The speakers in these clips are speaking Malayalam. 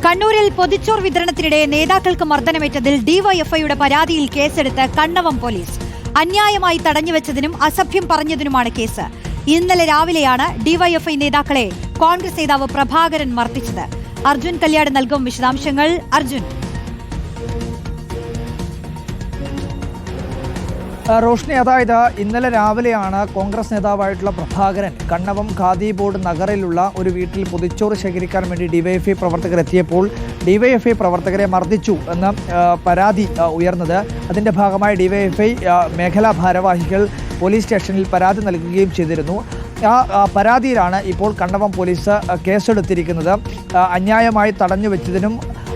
കണ്ണൂരിൽ പൊതിച്ചോർ വിതരണത്തിനിടെ നേതാക്കൾക്ക് മർദ്ദനമേറ്റതിൽ ഡിവൈഎഫ്ഐയുടെ പരാതിയിൽ കേസെടുത്ത് കണ്ണവം പോലീസ്. അന്യായമായി തടഞ്ഞുവെച്ചതിനും അസഭ്യം പറഞ്ഞതിനുമാണ് കേസ്. ഇന്നലെ രാവിലെയാണ് ഡിവൈഎഫ്ഐ നേതാക്കളെ കോൺഗ്രസ് നേതാവ് പ്രഭാകരൻ മർദ്ദിച്ചത്. അർജുൻ കല്യാട് നൽകും വിശദാംശങ്ങൾ. അർജുൻ. റോഷ്നി, അതായത് ഇന്നലെ രാവിലെയാണ് കോൺഗ്രസ് നേതാവായിട്ടുള്ള പ്രഭാകരൻ കണ്ണവം ഖാദി ബോർഡ് നഗറിലുള്ള ഒരു വീട്ടിൽ പൊതിച്ചോറ് ശേഖരിക്കാൻ വേണ്ടി ഡിവൈഎഫ്ഐ പ്രവർത്തകർ എത്തിയപ്പോൾ ഡിവൈഎഫ്ഐ പ്രവർത്തകരെ മർദ്ദിച്ചു എന്ന പരാതി ഉയർന്നത്. അതിൻ്റെ ഭാഗമായി ഡിവൈഎഫ്ഐ മേഖലാ ഭാരവാഹികൾ പോലീസ് സ്റ്റേഷനിൽ പരാതി നൽകുകയും ചെയ്തിരുന്നു. ആ പരാതിയിലാണ് ഇപ്പോൾ കണ്ണവം പോലീസ് കേസെടുത്തിരിക്കുന്നത്. അന്യായമായി തടഞ്ഞു വെച്ചതിനും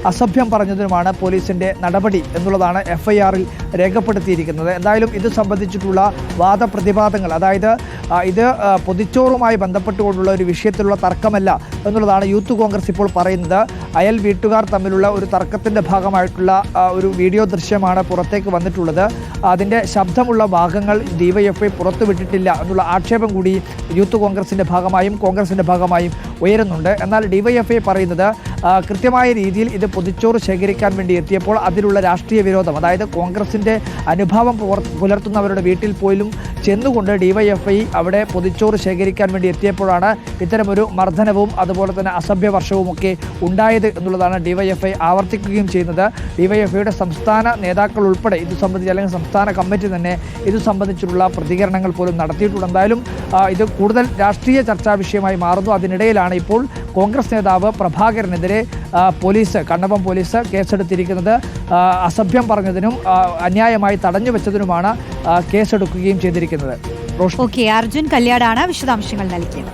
അസഭ്യം പറഞ്ഞതിനുമാണ് പോലീസിൻ്റെ നടപടി എന്നുള്ളതാണ് എഫ്ഐആറിൽ രേഖപ്പെടുത്തിയിരിക്കുന്നത്. എന്തായാലും ഇത് സംബന്ധിച്ചിട്ടുള്ള വാദപ്രതിവാദങ്ങൾ, അതായത് ഇത് പൊതിച്ചോറുമായി ബന്ധപ്പെട്ടുകൊണ്ടുള്ള ഒരു വിഷയത്തിലുള്ള തർക്കമല്ല എന്നുള്ളതാണ് യൂത്ത് കോൺഗ്രസ് ഇപ്പോൾ പറയുന്നത്. അയൽ വീട്ടുകാർ തമ്മിലുള്ള ഒരു തർക്കത്തിൻ്റെ ഭാഗമായിട്ടുള്ള ഒരു വീഡിയോ ദൃശ്യമാണ് പുറത്തേക്ക് വന്നിട്ടുള്ളത്. അതിൻ്റെ ശബ്ദമുള്ള ഭാഗങ്ങൾ ഡിവൈഎഫ്ഐ പുറത്തുവിട്ടിട്ടില്ല എന്നുള്ള ആക്ഷേപം കൂടി യൂത്ത് കോൺഗ്രസിൻ്റെ ഭാഗമായും കോൺഗ്രസിൻ്റെ ഭാഗമായും ഉയരുന്നുണ്ട്. എന്നാൽ ഡിവൈഎഫ്ഐ പറയുന്നത് കൃത്യമായ രീതിയിൽ ഇത് പൊതിച്ചോറ് ശേഖരിക്കാൻ വേണ്ടി എത്തിയപ്പോൾ അതിലുള്ള രാഷ്ട്രീയ വിരോധം, അതായത് കോൺഗ്രസിൻ്റെ അനുഭാവം പുലർത്തുന്നവരുടെ വീട്ടിൽ പോലും ചെന്നുകൊണ്ട് ഡിവൈഎഫ്ഐ അവിടെ പൊതിച്ചോറ് ശേഖരിക്കാൻ വേണ്ടി എത്തിയപ്പോഴാണ് ഇത്തരമൊരു മർദ്ദനവും അതുപോലെ തന്നെ അസഭ്യവർഷവും ഒക്കെ ഉണ്ടായത് എന്നുള്ളതാണ് ഡിവൈഎഫ്ഐ ആവർത്തിക്കുകയും ചെയ്യുന്നത്. ഡിവൈഎഫ്ഐയുടെ സംസ്ഥാന നേതാക്കൾ ഉൾപ്പെടെ ഇത് സംബന്ധിച്ച്, അല്ലെങ്കിൽ സംസ്ഥാന കമ്മിറ്റി തന്നെ ഇത് സംബന്ധിച്ചിട്ടുള്ള പ്രതികരണങ്ങൾ പോലും നടത്തിയിട്ടുണ്ട്. എന്തായാലും ഇത് കൂടുതൽ രാഷ്ട്രീയ ചർച്ചാ വിഷയമായി മാറുന്നു. അതിനിടയിലാണ് ഇപ്പോൾ കോൺഗ്രസ് നേതാവ് പ്രഭാകരനെതിരെ കണ്ണവം പോലീസ് കേസെടുത്തിരിക്കുന്നത്. അസഭ്യം പറഞ്ഞതിനും അന്യായമായി തടഞ്ഞു വെച്ചതിനുമാണ് കേസെടുക്കുകയും ചെയ്തിരിക്കുന്നത്. അർജുൻ കല്യാടാണ് വിശദാംശങ്ങൾ നൽകിയത്.